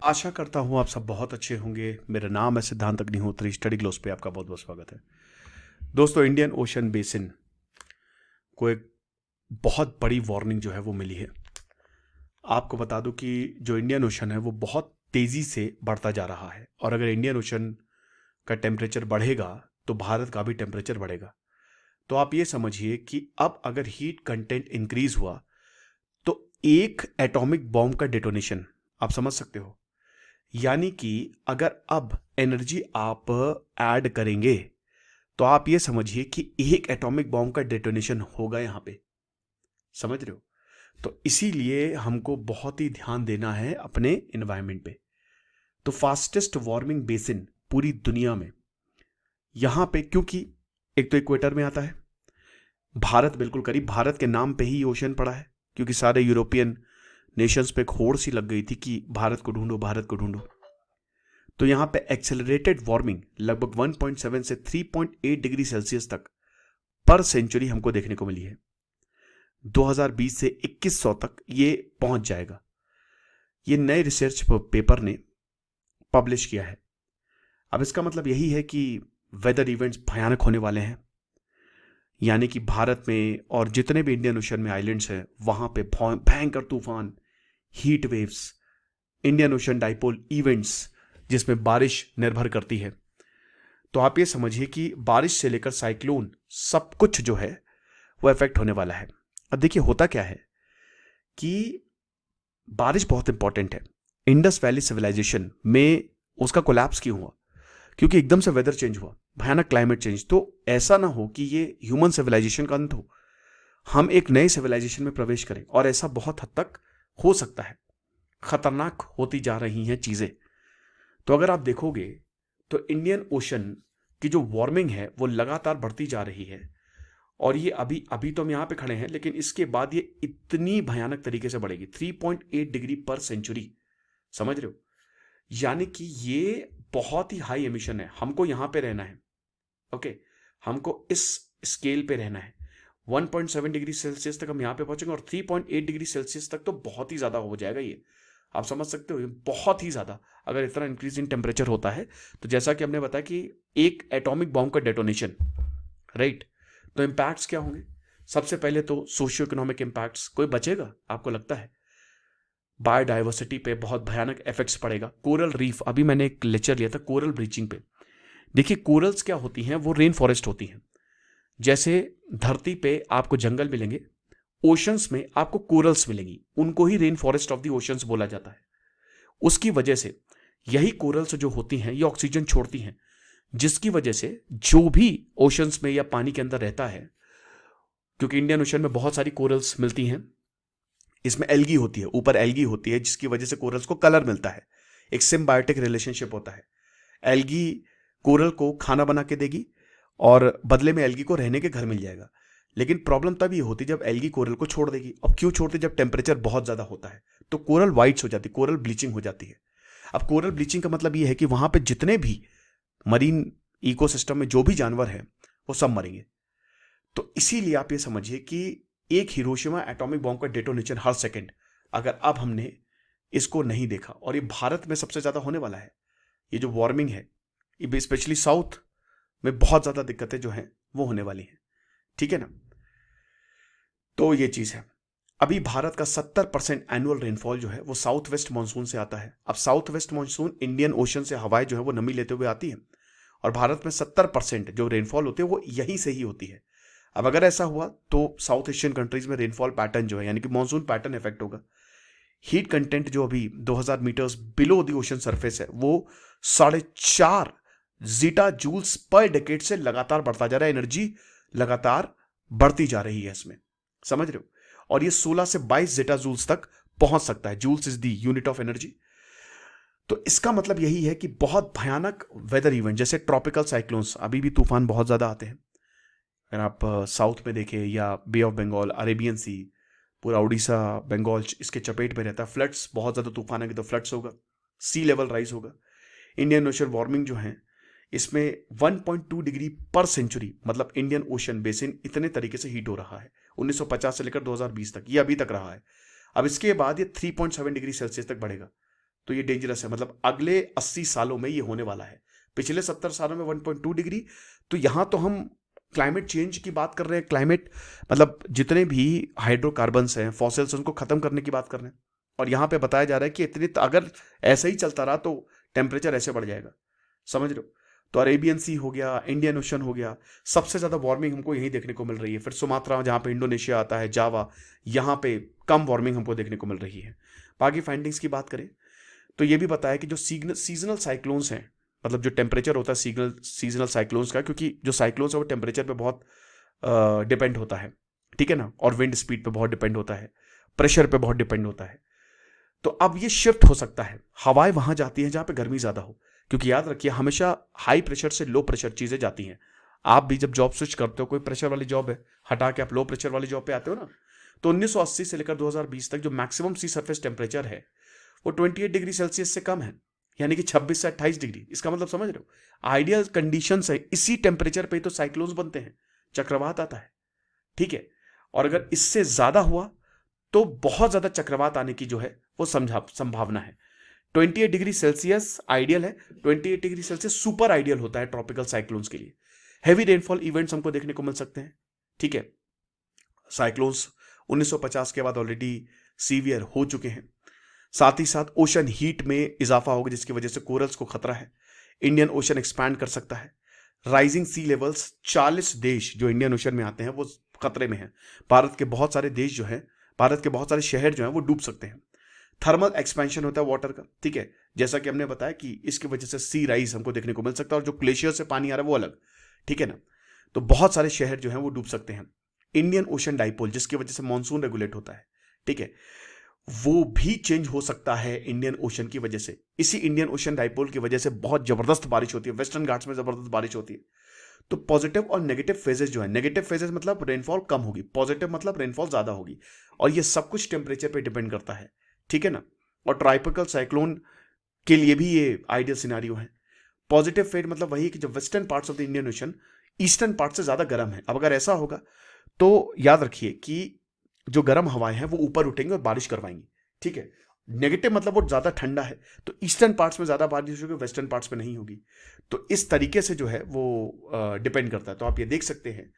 आशा करता हूँ आप सब बहुत अच्छे होंगे। मेरा नाम है सिद्धांत अग्निहोत्री। स्टडी ग्लोस पे आपका बहुत बहुत स्वागत है। दोस्तों, इंडियन ओशन बेसिन को एक बहुत बड़ी वार्निंग जो है वो मिली है। आपको बता दूं कि जो इंडियन ओशन है वो बहुत तेजी से बढ़ता जा रहा है, और अगर इंडियन ओशन का टेम्परेचर बढ़ेगा तो भारत का भी टेम्परेचर बढ़ेगा। तो आप ये समझिए कि अब अगर हीट कंटेंट इंक्रीज हुआ तो एक एटॉमिक बॉम्ब का डेटोनेशन, आप समझ सकते हो। यानी कि अगर अब एनर्जी आप ऐड करेंगे तो आप ये समझिए कि एक एटॉमिक बॉम्ब का डेटोनेशन होगा यहां पे। समझ रहे हो? तो इसीलिए हमको बहुत ही ध्यान देना है अपने एनवायरनमेंट पे। तो फास्टेस्ट वार्मिंग बेसिन पूरी दुनिया में यहां पे, क्योंकि एक तो इक्वेटर में आता है, भारत बिल्कुल करीब, भारत के नाम पे ही ओशन पड़ा है, क्योंकि सारे यूरोपियन नेशंस पे एक होड़ सी लग गई थी कि भारत को ढूंढो, भारत को ढूंढो। तो यहां पे एक्सेलरेटेड वार्मिंग लगभग 1.7 से 3.8 डिग्री सेल्सियस तक पर सेंचुरी हमको देखने को मिली है। 2020 से 2100 तक ये पहुंच जाएगा। ये नए रिसर्च पेपर ने पब्लिश किया है। अब इसका मतलब यही है कि वेदर इवेंट्स भयानक होने वाले हैं। यानी कि भारत में और जितने भी इंडियन ओशन में आइलैंड्स हैं वहां पे भयंकर तूफान, heat waves, Indian ocean dipole events जिसमें बारिश निर्भर करती है। तो आप ये समझिए कि बारिश से लेकर साइक्लोन सब कुछ जो है वो इफेक्ट होने वाला है। अब देखिए होता क्या है कि बारिश बहुत इंपॉर्टेंट है। इंडस वैली सिविलाइजेशन में उसका कोलैप्स क्यों हुआ? क्योंकि एकदम से वेदर चेंज हुआ, भयानक क्लाइमेट चेंज। तो ऐसा ना हो कि ये ह्यूमन सिविलाइजेशन का अंत हो, हम एक नए सिविलाइजेशन में प्रवेश करें, और ऐसा बहुत हद तक हो सकता है। खतरनाक होती जा रही हैं चीजें। तो अगर आप देखोगे तो इंडियन ओशन की जो वार्मिंग है वो लगातार बढ़ती जा रही है, और ये अभी अभी तो हम यहां पे खड़े हैं, लेकिन इसके बाद ये इतनी भयानक तरीके से बढ़ेगी, 3.8 डिग्री पर सेंचुरी। समझ रहे हो? यानी कि ये बहुत ही हाई एमिशन है। हमको यहां पे रहना है, ओके, हमको इस स्केल पे रहना है। 1.7 डिग्री सेल्सियस तक हम यहां पे पहुंचेंगे, और 3.8 डिग्री सेल्सियस तक तो बहुत ही ज्यादा हो जाएगा ये। आप समझ सकते हो, ये बहुत ही ज्यादा अगर इतना इंक्रीज इन टेम्परेचर होता है। तो जैसा कि हमने बताया कि एक एटॉमिक बॉम्ब का डेटोनेशन, राइट? तो इम्पैक्ट्स क्या होंगे? सबसे पहले तो सोशियो इकोनॉमिक इम्पैक्ट्स। कोई बचेगा आपको लगता है? बायोडाइवर्सिटी पे बहुत भयानक इफेक्ट्स पड़ेगा। कोरल रीफ, अभी मैंने एक लेक्चर लिया था कोरल ब्लीचिंग पे। देखिए कोरल्स क्या होती हैं, वो रेन फॉरेस्ट होती हैं। जैसे धरती पे आपको जंगल मिलेंगे, ओशंस में आपको कोरल्स मिलेंगी, उनको ही rain forest of the oceans बोला जाता है। उसकी वजह से यही कोरल्स जो होती हैं ये ऑक्सीजन छोड़ती हैं, जिसकी वजह से जो भी ओशंस में या पानी के अंदर रहता है, क्योंकि इंडियन ओशन में बहुत सारी कोरल्स मिलती हैं, इसमें एल्गी होती है, ऊपर एल्गी होती है, जिसकी वजह से कोरल्स को कलर मिलता है। एक सिम्बायोटिक रिलेशनशिप होता है। एल्गी कोरल को खाना बना के देगी, और बदले में एल्गी को रहने के घर मिल जाएगा। लेकिन प्रॉब्लम तब ये होती जब एल्गी कोरल को छोड़ देगी। अब क्यों छोड़ती? जब टेम्परेचर बहुत ज्यादा होता है तो कोरल वाइट्स हो जाती है, कोरल ब्लीचिंग हो जाती है। अब कोरल ब्लीचिंग का मतलब ये है कि वहां पे जितने भी मरीन इकोसिस्टम में जो भी जानवर हैं वो सब मरेंगे। तो इसीलिए आप ये समझिए कि एक हिरोशिमा एटॉमिक बॉम्ब का डेटोनेशन हर सेकंड, अगर अब हमने इसको नहीं देखा, और ये भारत में सबसे ज्यादा होने वाला है, ये जो वार्मिंग है, ये स्पेशली साउथ में बहुत ज्यादा दिक्कतें जो हैं वो होने वाली हैं। ठीक है ना? तो ये चीज है। अभी भारत का 70% एनुअल रेनफॉल जो है वो साउथ वेस्ट मानसून से आता है। अब south west monsoon Indian ocean से हवाएं जो है वो नमी लेते हुए आती है, और भारत में 70% जो रेनफॉल होती है वो यहीं से ही होती है। अब अगर ऐसा हुआ तो साउथ एशियन कंट्रीज में रेनफॉल पैटर्न जो है, यानी कि मानसून पैटर्न इफेक्ट होगा। हीट कंटेंट जो अभी 2000 meters below the ocean surface है वो 4.5 जीटा जूल्स पर डेकेड से लगातार बढ़ता जा रहा है। एनर्जी लगातार बढ़ती जा रही है इसमें। समझ रहे हो? और ये 16 से 22 जेटा जूल्स तक पहुंच सकता है। Joules is the unit of energy. तो इसका मतलब यही है कि बहुत भयानक वेदर इवेंट जैसे ट्रॉपिकल साइक्लोन्स, अभी भी तूफान बहुत ज्यादा आते हैं। अगर आप साउथ में देखें, या बे ऑफ बंगाल, अरेबियन सी, पूरा उड़ीसा, बंगाल इसके चपेट में रहता है। फ्लड्स, बहुत ज्यादा तूफान आएंगे तो फ्लड्स होगा, सी लेवल राइज होगा। इंडियन ओशन वार्मिंग जो है इसमें 1.2 डिग्री पर सेंचुरी, मतलब इंडियन ओशन बेसिन इतने तरीके से हीट हो रहा है 1950 से लेकर 2020 तक, ये अभी तक रहा है। अब इसके बाद ये 3.7 डिग्री सेल्सियस तक बढ़ेगा। तो ये डेंजरस है। मतलब अगले 80 सालों में ये होने वाला है। पिछले 70 सालों में 1.2 डिग्री, तो यहां तो हम क्लाइमेट चेंज की बात कर रहे हैं। क्लाइमेट मतलब जितने भी हाइड्रोकार्बन्स हैं, फॉसिल्स, उनको खत्म करने की बात कर रहे हैं। और यहां पे बताया जा रहा है कि इतनी, अगर ऐसा ही चलता रहा तो टेम्परेचर ऐसे बढ़ जाएगा, समझ रहे हो। तो अरेबियन सी हो गया, इंडियन ओशन हो गया, सबसे ज्यादा वार्मिंग हमको यहीं देखने को मिल रही है। फिर सुमात्रा जहां पे इंडोनेशिया आता है, जावा, यहां पे कम वार्मिंग हमको देखने को मिल रही है। बाकी फाइंडिंग्स की बात करें तो ये भी बताया कि जो सीजनल साइक्लोन्स हैं, मतलब जो टेम्परेचर होता है सीजनल साइक्लोन्स का, क्योंकि जो साइक्लोन्स है वो टेम्परेचर पे बहुत डिपेंड होता है, ठीक है ना, और विंड स्पीड पे बहुत डिपेंड होता है, प्रेशर पे बहुत डिपेंड होता है। तो अब ये शिफ्ट हो सकता है, हवाएं वहां जाती हैं जहां पे गर्मी ज्यादा हो, क्योंकि याद रखिए हमेशा हाई प्रेशर से लो प्रेशर चीजें जाती हैं। आप भी जब जॉब स्विच करते हो, कोई प्रेशर वाली जॉब है हटा के आप लो प्रेशर वाली जॉब पे आते हो ना, तो 1980 से लेकर 2020 तक जो मैक्सिमम सी सरफेस टेम्परेचर है वो 28 डिग्री सेल्सियस से कम है, यानी कि 26 से 28 डिग्री। इसका मतलब समझ रहे हो, आइडियल कंडीशंस है, इसी टेम्परेचर पे तो साइक्लोन्स बनते हैं, चक्रवात आता है, ठीक है। और अगर इससे ज्यादा हुआ तो बहुत ज्यादा चक्रवात आने की जो है वो संभावना है। 28 डिग्री सेल्सियस आइडियल है, 28 डिग्री सेल्सियस सुपर आइडियल होता है ट्रॉपिकल साइक्लोन्स के लिए। हैवी रेनफॉल इवेंट्स हमको देखने को मिल सकते हैं, ठीक है। साइक्लोन्स 1950 के बाद ऑलरेडी सीवियर हो चुके हैं। साथ ही साथ ओशन हीट में इजाफा होगा, जिसकी वजह से कोरल्स को खतरा है। इंडियन ओशन एक्सपैंड कर सकता है। राइजिंग सी लेवल्स, 40 देश जो इंडियन ओशन में आते हैं वो खतरे में हैं। भारत के बहुत सारे देश जो हैं, भारत के बहुत सारे शहर जो हैं वो डूब सकते हैं। थर्मल एक्सपेंशन होता है वाटर का, ठीक है, जैसा कि हमने बताया कि इसकी वजह से सी राइज हमको देखने को मिल सकता है, और जो ग्लेशियर से पानी आ रहा है वो अलग, ठीक है ना। तो बहुत सारे शहर जो हैं वो डूब सकते हैं। इंडियन ओशन डाइपोल, जिसकी वजह से मानसून रेगुलेट होता है, ठीक है, वो भी चेंज हो सकता है इंडियन ओशन की वजह से। इसी इंडियन ओशन डाइपोल की वजह से बहुत जबरदस्त बारिश होती है, वेस्टर्न घाट्स में जबरदस्त बारिश होती है। तो पॉजिटिव और नेगेटिव फेजेस जो है, नेगेटिव फेजेस मतलब रेनफॉल कम होगी, पॉजिटिव मतलब रेनफॉल ज्यादा होगी, और ये सब कुछ टेम्परेचर पे डिपेंड करता है, ठीक है ना। और ट्राइपिकल साइक्लोन के लिए भी ये आइडियल सिनारियो है। पॉजिटिव फेज मतलब वही कि जो western parts of the Indian ocean eastern part से ज्यादा गर्म है। अब अगर ऐसा होगा तो याद रखिए कि जो गर्म हवाएं हैं वो ऊपर उठेंगी और बारिश करवाएंगी, ठीक है। नेगेटिव मतलब वो ज्यादा ठंडा है, तो ईस्टर्न पार्ट्स में ज्यादा बारिश होगी, वेस्टर्न पार्ट्स में नहीं होगी। तो इस तरीके से जो है वो डिपेंड करता है। तो आप ये देख सकते हैं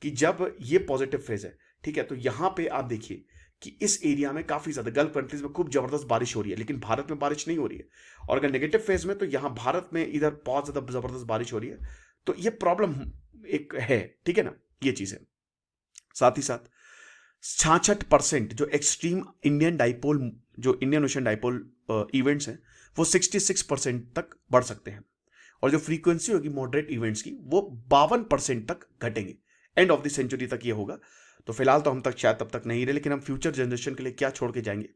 कि जब ये पॉजिटिव फेज है, ठीक है, तो यहां पे आप देखिए कि इस एरिया में काफी ज्यादा गल्फ कंट्रीज में खूब जबरदस्त बारिश हो रही है, लेकिन भारत में बारिश नहीं हो रही है। और अगर नेगेटिव फेज में, तो यहां भारत में इधर बहुत ज्यादा जबरदस्त बारिश हो रही है। तो ये प्रॉब्लम एक है, ठीक है ना, ये चीज है। साथ ही साथ 66% जो एक्सट्रीम इंडियन डाइपोल, जो इंडियन ओशन डाइपोल इवेंट्स हैं, वो 66% तक बढ़ सकते हैं। और जो फ्रीक्वेंसी होगी मॉडरेट इवेंट्स की, वो 52% तक घटेंगे। एंड ऑफ द सेंचुरी तक ये होगा। तो फिलहाल तो हम तक शायद तब तक नहीं रहे, लेकिन हम फ्यूचर जनरेशन के लिए क्या छोड़ के जाएंगे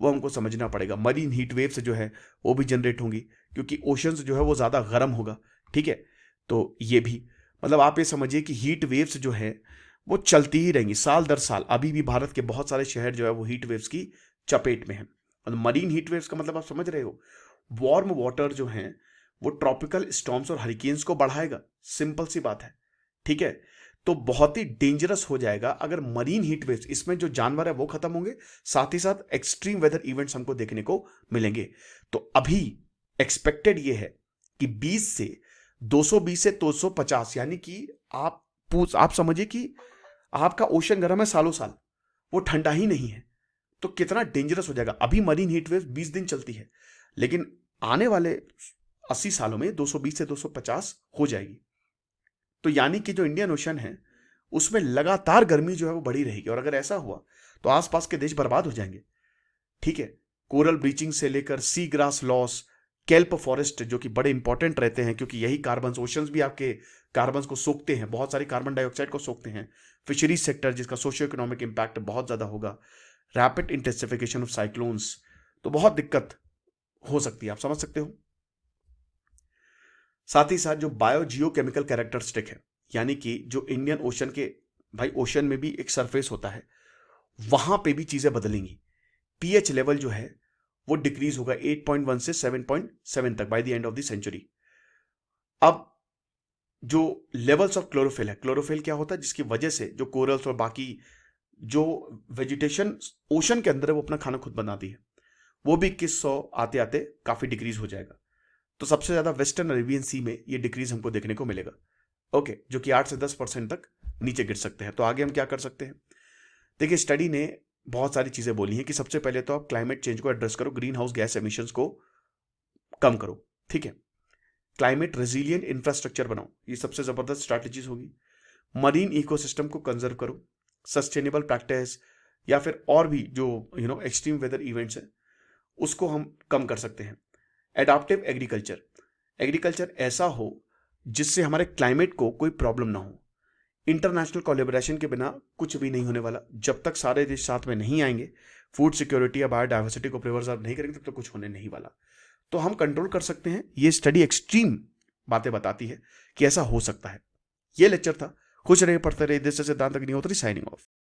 वो हमको समझना पड़ेगा। मरीन हीट वेव्स जो है वो भी जनरेट होंगी, क्योंकि ओशंस जो है वो ज्यादा गर्म होगा, ठीक है। तो ये भी मतलब आप ये समझिए कि हीट वेव्स जो है वो चलती ही रहेंगी साल दर साल। अभी भी भारत के बहुत सारे शहर जो है वो हीट वेव्स की चपेट में है। मतलब मरीन हीट वेव्स का मतलब आप समझ रहे हो, वार्म वाटर जो है वो ट्रॉपिकल स्टॉर्म्स और हरिकेन्स को बढ़ाएगा, सिंपल सी बात है, ठीक है। तो बहुत ही डेंजरस हो जाएगा अगर मरीन हीट वेव्स, इसमें जो जानवर है वो खत्म होंगे, साथ ही साथ एक्सट्रीम वेदर इवेंट्स हमको देखने को मिलेंगे। तो अभी एक्सपेक्टेड ये है कि 20 से 220 से 250, यानी कि आप समझिए कि आपका ओशन गर्म है सालों साल, वो ठंडा ही नहीं है। तो कितना डेंजरस हो जाएगा। अभी मरीन हीट वेव 20 दिन चलती है, लेकिन आने वाले 80 सालों में 220 से 250 हो जाएगी। तो यानी कि जो इंडियन ओशन है उसमें लगातार गर्मी जो है वो बढ़ी रहेगी। और अगर ऐसा हुआ तो आसपास के देश बर्बाद हो जाएंगे, ठीक है। कोरल ब्लीचिंग से लेकर sea grass loss, kelp forest जो कि बड़े इंपॉर्टेंट रहते हैं, क्योंकि यही कार्बन, ओशंस भी आपके कार्बन को सोखते हैं, बहुत सारी कार्बन डाइऑक्साइड को सोखते हैं। फिशरीज सेक्टर जिसका सोशियो इकोनॉमिक इंपैक्ट बहुत ज्यादा होगा। रैपिड इंटेंसिफिकेशन ऑफ साइक्लोन्स, तो बहुत दिक्कत हो सकती है, आप समझ सकते हो। साथ ही साथ जो बायो जियो केमिकल कैरेक्टरिस्टिक है, यानी कि जो इंडियन ओशन के, भाई ओशन में भी एक सरफेस होता है, वहां पे भी चीजें बदलेंगी। पीएच लेवल जो है वो डिक्रीज होगा 8.1 से 7.7 तक by the end of the century. अब जो लेवल्स ऑफ क्लोरोफिल है, क्लोरोफिल क्या होता है, जिसकी वजह से जो कोरल्स और बाकी जो वेजिटेशन ओशन के अंदर है वो अपना खाना खुद बनाती है, वो भी 2100 आते आते काफी डिक्रीज हो जाएगा। तो सबसे ज्यादा वेस्टर्न अरेबियन सी में ये डिक्रीज हमको देखने को मिलेगा। ओके, जो कि 8 से 10% तक नीचे गिर सकते हैं। तो आगे हम क्या कर सकते हैं? देखिए, स्टडी ने बहुत सारी चीजें बोली हैं कि सबसे पहले तो आप क्लाइमेट चेंज को एड्रेस करो, ग्रीन हाउस गैस एमिशंस को कम करो, ठीक है। क्लाइमेट रेजिलियंट इंफ्रास्ट्रक्चर बनाओ, ये सबसे जबरदस्त स्ट्रैटेजीज होगी। मरीन इकोसिस्टम को कंजर्व करो, सस्टेनेबल प्रैक्टिस या फिर और भी जो एक्सट्रीम वेदर इवेंट्स हैं उसको हम कम कर सकते हैं। एडाप्टिव एग्रीकल्चर, एग्रीकल्चर ऐसा हो जिससे हमारे क्लाइमेट को कोई प्रॉब्लम ना हो। इंटरनेशनल कोलैबोरेशन के बिना कुछ भी नहीं होने वाला। जब तक सारे देश साथ में नहीं आएंगे, फूड सिक्योरिटी या बायोडाइवर्सिटी को प्रिजर्व नहीं करेंगे, तब तक कुछ होने नहीं वाला। तो हम कंट्रोल कर सकते हैं। ये स्टडी एक्सट्रीम बातें बताती है कि ऐसा हो सकता है। ये लेक्चर था। खुश रहे, पढ़ते रहे। दिस इज सिद्धांत अग्निहोत्री साइनिंग ऑफ।